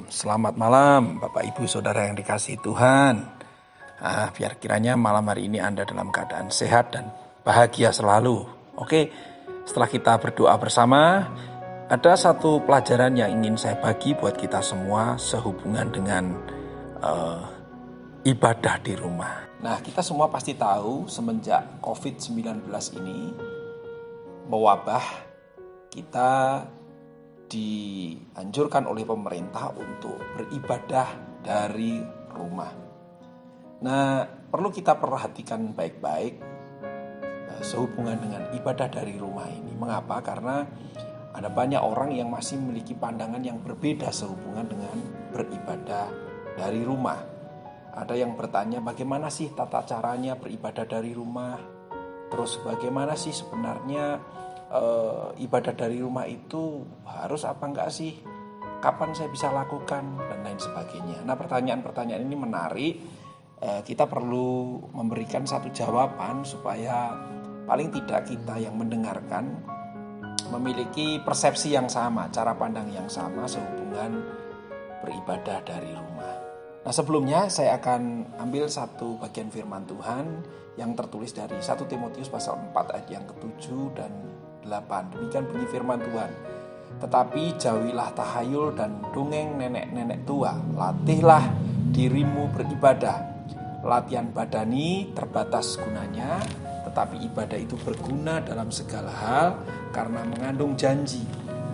Selamat malam Bapak Ibu Saudara yang dikasihi Tuhan. Biar kiranya malam hari ini Anda dalam keadaan sehat dan bahagia selalu. Oke, setelah kita berdoa bersama, ada satu pelajaran yang ingin saya bagi buat kita semua sehubungan dengan ibadah di rumah. Nah, kita semua pasti tahu semenjak COVID-19 ini mewabah, kita dianjurkan oleh pemerintah untuk beribadah dari rumah. Nah, perlu kita perhatikan baik-baik sehubungan dengan ibadah dari rumah ini. Mengapa? Karena ada banyak orang yang masih memiliki pandangan yang berbeda sehubungan dengan beribadah dari rumah. Ada yang bertanya bagaimana sih tata caranya beribadah dari rumah? Terus bagaimana sih sebenarnya ibadah dari rumah itu harus apa enggak sih? Kapan saya bisa lakukan? Dan lain sebagainya. Nah, pertanyaan-pertanyaan ini menarik. Kita perlu memberikan satu jawaban supaya paling tidak kita yang mendengarkan memiliki persepsi yang sama, cara pandang yang sama sehubungan beribadah dari rumah. Nah, sebelumnya saya akan ambil satu bagian firman Tuhan yang tertulis dari 1 Timotius pasal 4 ayat yang ke-7 dan 8. Demikian bunyi firman Tuhan. Tetapi jauhilah tahayul dan dongeng nenek-nenek tua. Latihlah dirimu beribadah. Latihan badani terbatas gunanya, tetapi ibadah itu berguna dalam segala hal karena mengandung janji,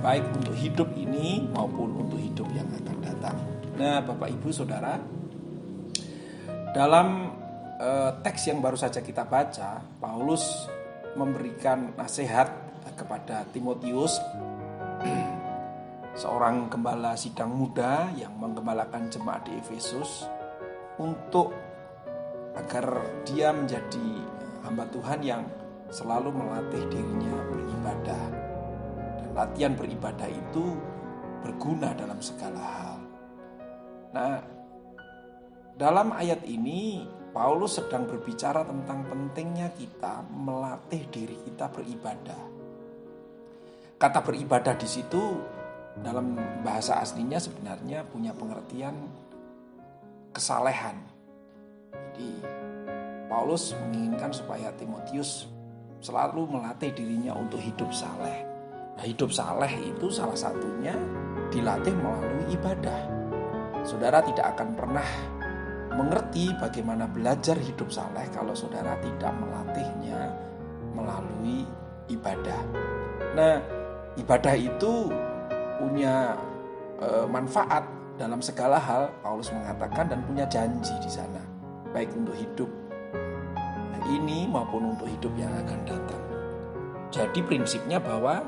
baik untuk hidup ini maupun untuk hidup yang akan datang. Nah, Bapak Ibu Saudara, dalam teks yang baru saja kita baca, Paulus memberikan nasihat kepada Timotius, seorang gembala sidang muda yang menggembalakan jemaat di Efesus, untuk agar dia menjadi hamba Tuhan yang selalu melatih dirinya beribadah. Dan latihan beribadah itu berguna dalam segala hal. Nah, dalam ayat ini Paulus sedang berbicara tentang pentingnya kita melatih diri kita beribadah. Kata beribadah di situ dalam bahasa aslinya sebenarnya punya pengertian kesalehan. Jadi Paulus menginginkan supaya Timotius selalu melatih dirinya untuk hidup saleh. Nah, hidup saleh itu salah satunya dilatih melalui ibadah. Saudara tidak akan pernah mengerti bagaimana belajar hidup saleh kalau saudara tidak melatihnya melalui ibadah. Nah, ibadah itu punya manfaat dalam segala hal, Paulus mengatakan, dan punya janji di sana, baik untuk hidup ini maupun untuk hidup yang akan datang. Jadi prinsipnya bahwa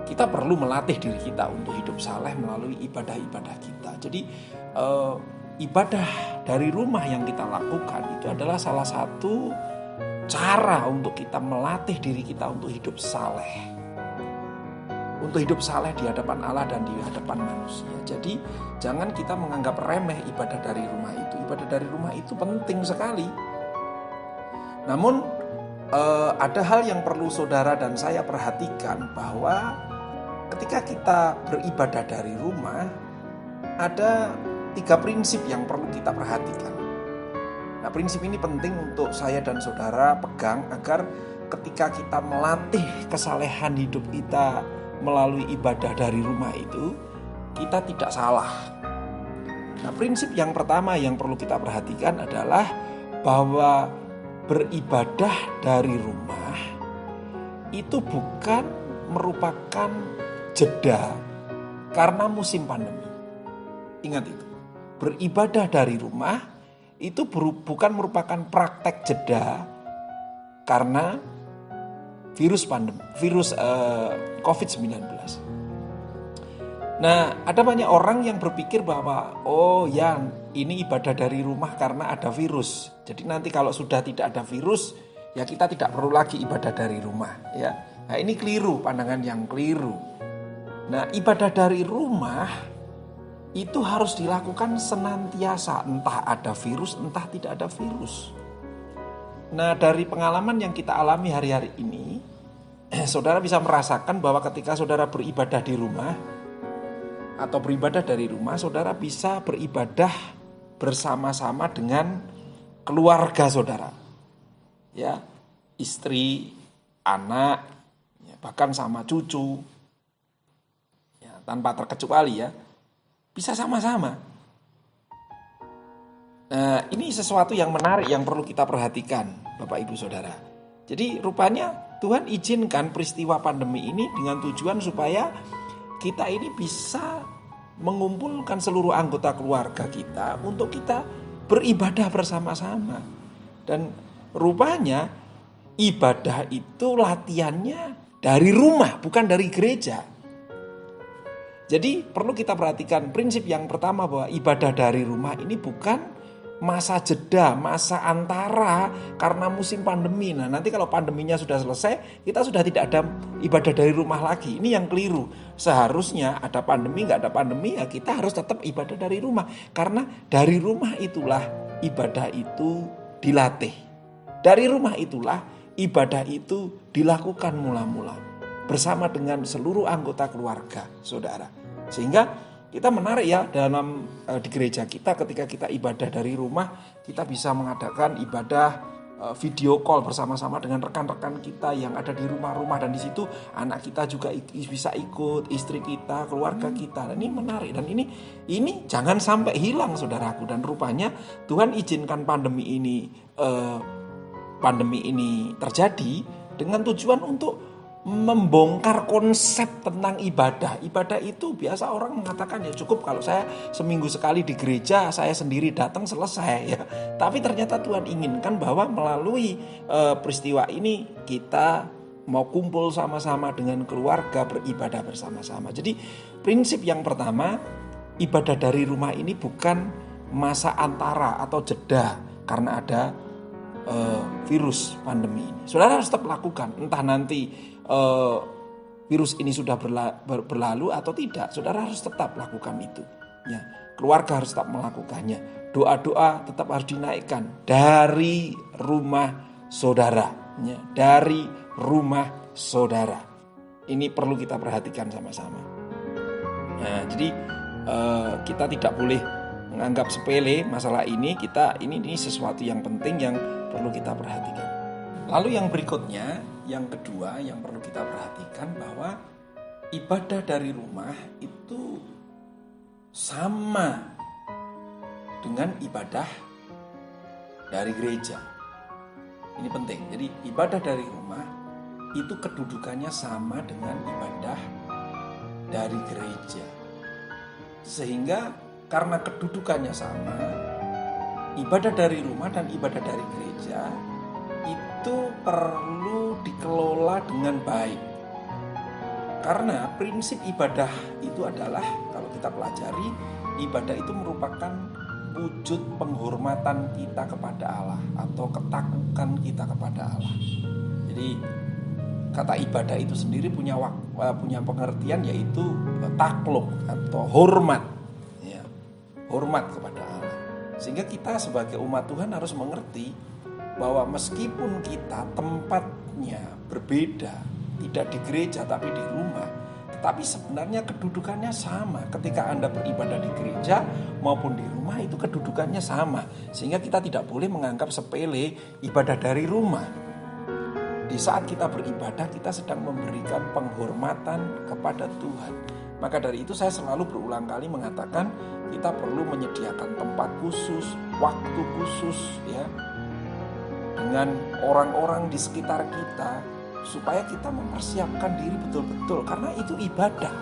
kita perlu melatih diri kita untuk hidup saleh melalui ibadah-ibadah kita. Jadi ibadah dari rumah yang kita lakukan itu adalah salah satu cara untuk kita melatih diri kita untuk hidup saleh. Untuk hidup saleh di hadapan Allah dan di hadapan manusia. Jadi jangan kita menganggap remeh ibadah dari rumah itu. Ibadah dari rumah itu penting sekali. Namun ada hal yang perlu saudara dan saya perhatikan, bahwa ketika kita beribadah dari rumah, ada 3 prinsip yang perlu kita perhatikan. Nah, prinsip ini penting untuk saya dan saudara pegang agar ketika kita melatih kesalehan hidup kita melalui ibadah dari rumah itu, kita tidak salah. Nah, prinsip yang pertama yang perlu kita perhatikan adalah bahwa beribadah dari rumah itu bukan merupakan jeda karena musim pandemi. Ingat itu. Beribadah dari rumah itu bukan merupakan praktek jeda karena virus COVID-19. Nah, ada banyak orang yang berpikir bahwa ini ibadah dari rumah karena ada virus. Jadi nanti kalau sudah tidak ada virus, ya kita tidak perlu lagi ibadah dari rumah, ya. Nah, ini keliru, pandangan yang keliru. Nah, ibadah dari rumah itu harus dilakukan senantiasa, entah ada virus, entah tidak ada virus. Nah, dari pengalaman yang kita alami hari-hari ini, saudara bisa merasakan bahwa ketika saudara beribadah di rumah, atau beribadah dari rumah, saudara bisa beribadah bersama-sama dengan keluarga saudara. Ya, istri, anak, ya, bahkan sama cucu. Ya, tanpa terkecuali ya. Bisa sama-sama. Nah, ini sesuatu yang menarik yang perlu kita perhatikan, Bapak Ibu Saudara. Jadi rupanya Tuhan izinkan peristiwa pandemi ini dengan tujuan supaya kita ini bisa mengumpulkan seluruh anggota keluarga kita untuk kita beribadah bersama-sama. Dan rupanya ibadah itu latihannya dari rumah, bukan dari gereja. Jadi perlu kita perhatikan prinsip yang pertama bahwa ibadah dari rumah ini bukan masa jeda, masa antara karena musim pandemi. Nah, nanti kalau pandeminya sudah selesai, kita sudah tidak ada ibadah dari rumah lagi. Ini yang keliru. Seharusnya ada pandemi, nggak ada pandemi, ya kita harus tetap ibadah dari rumah. Karena dari rumah itulah ibadah itu dilatih. Dari rumah itulah ibadah itu dilakukan mula-mula bersama dengan seluruh anggota keluarga, saudara. Sehingga kita menarik ya dalam di gereja kita ketika kita ibadah dari rumah, kita bisa mengadakan ibadah video call bersama-sama dengan rekan-rekan kita yang ada di rumah-rumah, dan di situ anak kita juga bisa ikut, istri kita, keluarga kita. Dan ini menarik, dan ini jangan sampai hilang saudaraku. Dan rupanya Tuhan izinkan pandemi ini terjadi dengan tujuan untuk membongkar konsep tentang ibadah. Ibadah itu biasa orang mengatakan ya cukup kalau saya seminggu sekali di gereja, saya sendiri datang selesai ya. Tapi ternyata Tuhan inginkan bahwa melalui peristiwa ini kita mau kumpul sama-sama dengan keluarga, beribadah bersama-sama. Jadi prinsip yang pertama, ibadah dari rumah ini bukan masa antara atau jeda karena ada virus pandemi ini. Saudara harus tetap lakukan, entah nanti virus ini sudah berlalu atau tidak, saudara harus tetap lakukan itu. Ya, keluarga harus tetap melakukannya. Doa-doa tetap harus dinaikkan dari rumah saudara. Ya, dari rumah saudara. Ini perlu kita perhatikan sama-sama. Nah, jadi kita tidak boleh menganggap sepele masalah ini. Ini sesuatu yang penting yang perlu kita perhatikan. Lalu yang berikutnya, yang kedua yang perlu kita perhatikan bahwa ibadah dari rumah itu sama dengan ibadah dari gereja. Ini penting. Jadi ibadah dari rumah itu kedudukannya sama dengan ibadah dari gereja. Sehingga karena kedudukannya sama, ibadah dari rumah dan ibadah dari gereja itu perlu dikelola dengan baik. Karena prinsip ibadah itu adalah, kalau kita pelajari, ibadah itu merupakan wujud penghormatan kita kepada Allah atau ketakutan kita kepada Allah. Jadi kata ibadah itu sendiri punya pengertian, yaitu takluk atau hormat, ya, hormat kepada Allah. Sehingga kita sebagai umat Tuhan harus mengerti bahwa meskipun kita tempatnya berbeda, tidak di gereja tapi di rumah, tetapi sebenarnya kedudukannya sama. Ketika Anda beribadah di gereja maupun di rumah, itu kedudukannya sama. Sehingga kita tidak boleh menganggap sepele ibadah dari rumah. Di saat kita beribadah, kita sedang memberikan penghormatan kepada Tuhan. Maka dari itu saya selalu berulang kali mengatakan kita perlu menyediakan tempat khusus, waktu khusus, ya, dengan orang-orang di sekitar kita, supaya kita mempersiapkan diri betul-betul, karena itu ibadah.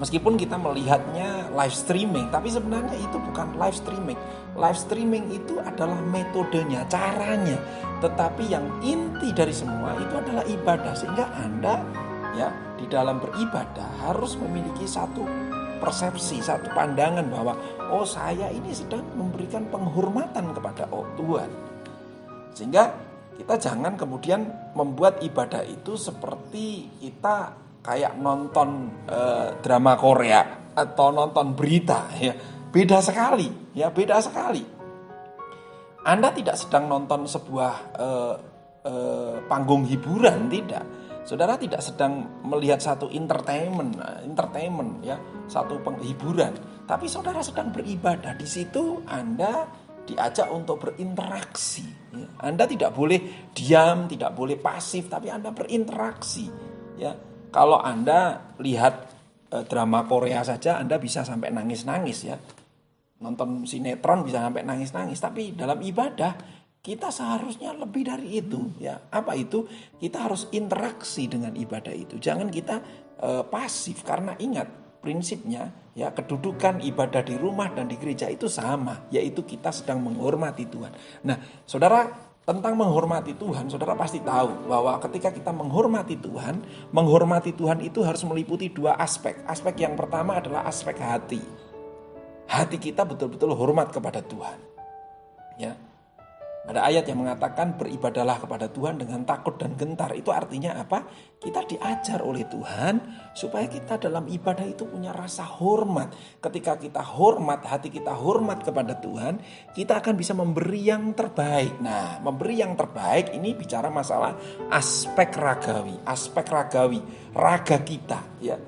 Meskipun kita melihatnya live streaming, tapi sebenarnya itu bukan live streaming. Live streaming itu adalah metodenya, caranya. Tetapi yang inti dari semua itu adalah ibadah. Sehingga Anda ya di dalam beribadah harus memiliki satu persepsi, satu pandangan bahwa saya ini sedang memberikan penghormatan kepada Tuhan. Sehingga kita jangan kemudian membuat ibadah itu seperti kita kayak nonton drama Korea atau nonton berita, ya. Beda sekali, ya, beda sekali. Anda tidak sedang nonton sebuah panggung hiburan, tidak. Saudara tidak sedang melihat satu entertainment ya, satu penghiburan, tapi saudara sedang beribadah. Di situ Anda diajak untuk berinteraksi. Ya. Anda tidak boleh diam, tidak boleh pasif, tapi Anda berinteraksi. Ya, kalau Anda lihat drama Korea saja, Anda bisa sampai nangis-nangis ya. Nonton sinetron bisa sampai nangis-nangis, tapi dalam ibadah kita seharusnya lebih dari itu ya. Apa itu? Kita harus interaksi dengan ibadah itu. Jangan kita pasif, karena ingat prinsipnya ya, kedudukan ibadah di rumah dan di gereja itu sama, yaitu kita sedang menghormati Tuhan. Nah, saudara, tentang menghormati Tuhan, saudara pasti tahu bahwa ketika kita menghormati Tuhan itu harus meliputi dua aspek. Aspek yang pertama adalah aspek hati. Hati kita betul-betul hormat kepada Tuhan. Ya. Ada ayat yang mengatakan beribadahlah kepada Tuhan dengan takut dan gentar. Itu artinya apa? Kita diajar oleh Tuhan supaya kita dalam ibadah itu punya rasa hormat. Ketika kita hormat, hati kita hormat kepada Tuhan, kita akan bisa memberi yang terbaik. Nah, memberi yang terbaik ini bicara masalah aspek ragawi, raga kita ya.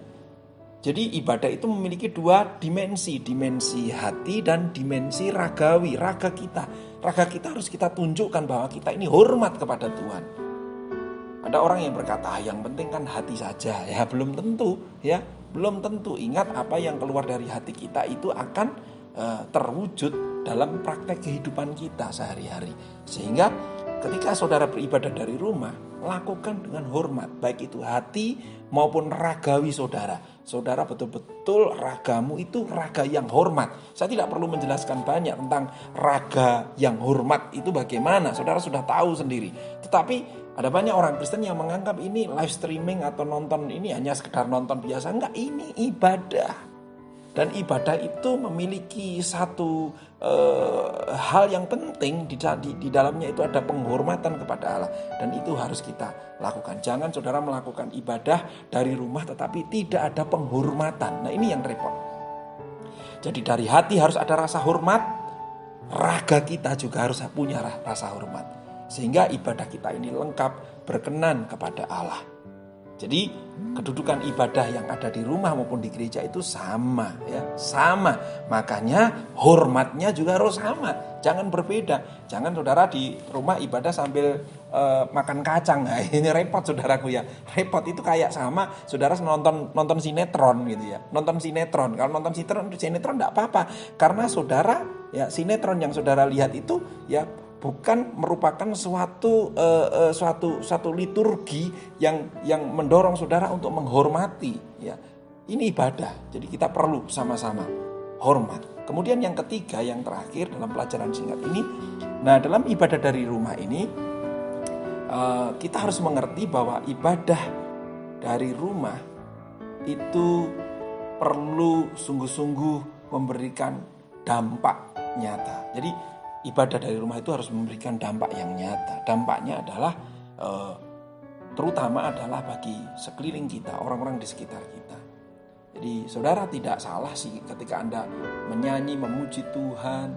Jadi ibadah itu memiliki dua dimensi hati dan dimensi ragawi, raga kita. Raga kita harus kita tunjukkan bahwa kita ini hormat kepada Tuhan. Ada orang yang berkata, yang penting kan hati saja. Ya belum tentu ya, belum tentu. Ingat, apa yang keluar dari hati kita itu akan terwujud dalam praktek kehidupan kita sehari-hari. Sehingga ketika saudara beribadah dari rumah, lakukan dengan hormat, baik itu hati maupun ragawi saudara. Saudara betul-betul ragamu itu raga yang hormat. Saya tidak perlu menjelaskan banyak tentang raga yang hormat itu bagaimana. Saudara sudah tahu sendiri. Tetapi ada banyak orang Kristen yang menganggap ini live streaming atau nonton ini hanya sekedar nonton biasa. Enggak, ini ibadah. Dan ibadah itu memiliki satu hal yang penting, di dalamnya itu ada penghormatan kepada Allah. Dan itu harus kita lakukan. Jangan saudara melakukan ibadah dari rumah tetapi tidak ada penghormatan. Nah, ini yang repot. Jadi dari hati harus ada rasa hormat, raga kita juga harus punya rasa hormat. Sehingga ibadah kita ini lengkap, berkenan kepada Allah. Jadi kedudukan ibadah yang ada di rumah maupun di gereja itu sama ya, sama. Makanya hormatnya juga harus sama. Jangan berbeda. Jangan saudara di rumah ibadah sambil makan kacang. Nah, ini repot saudaraku ya. Repot itu kayak sama saudara nonton sinetron gitu ya. Nonton sinetron. Kalau nonton sinetron enggak apa-apa, karena saudara ya, sinetron yang saudara lihat itu ya bukan merupakan suatu liturgi yang mendorong saudara untuk menghormati ya. Ini ibadah. Jadi kita perlu sama-sama hormat. Kemudian yang ketiga, yang terakhir dalam pelajaran singkat ini, nah dalam ibadah dari rumah ini kita harus mengerti bahwa ibadah dari rumah itu perlu sungguh-sungguh memberikan dampak nyata. Jadi ibadah dari rumah itu harus memberikan dampak yang nyata. Dampaknya adalah terutama adalah bagi sekeliling kita, orang-orang di sekitar kita. Jadi saudara tidak salah sih ketika Anda menyanyi, memuji Tuhan.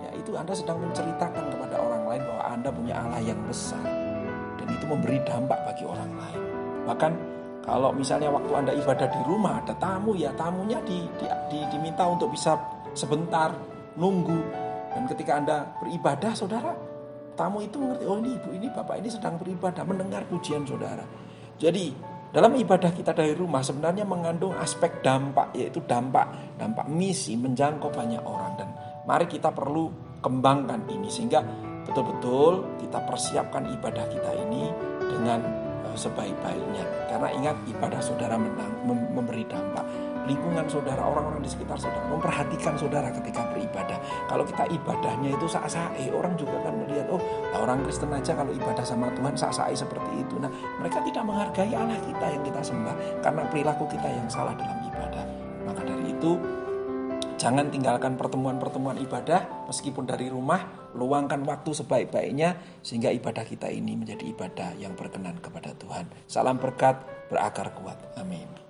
Ya itu Anda sedang menceritakan kepada orang lain bahwa Anda punya Allah yang besar. Dan itu memberi dampak bagi orang lain. Bahkan kalau misalnya waktu Anda ibadah di rumah ada tamu ya, tamunya diminta untuk bisa sebentar nunggu. Dan ketika Anda beribadah, saudara, tamu itu mengerti, oh ini ibu, ini bapak ini sedang beribadah, mendengar pujian saudara. Jadi dalam ibadah kita dari rumah sebenarnya mengandung aspek dampak, yaitu dampak misi menjangkau banyak orang. Dan mari kita perlu kembangkan ini sehingga betul-betul kita persiapkan ibadah kita ini dengan sebaik-baiknya. Karena ingat, ibadah saudara memberi dampak. Lingkungan saudara, orang-orang di sekitar saudara memperhatikan saudara ketika beribadah. Kalau kita ibadahnya itu sak-sae, orang juga akan melihat, oh orang Kristen aja kalau ibadah sama Tuhan sak-sae seperti itu. Nah, mereka tidak menghargai Allah kita yang kita sembah karena perilaku kita yang salah dalam ibadah. Maka dari itu, jangan tinggalkan pertemuan-pertemuan ibadah meskipun dari rumah, luangkan waktu sebaik-baiknya sehingga ibadah kita ini menjadi ibadah yang berkenan kepada Tuhan. Salam berkat, berakar kuat. Amin.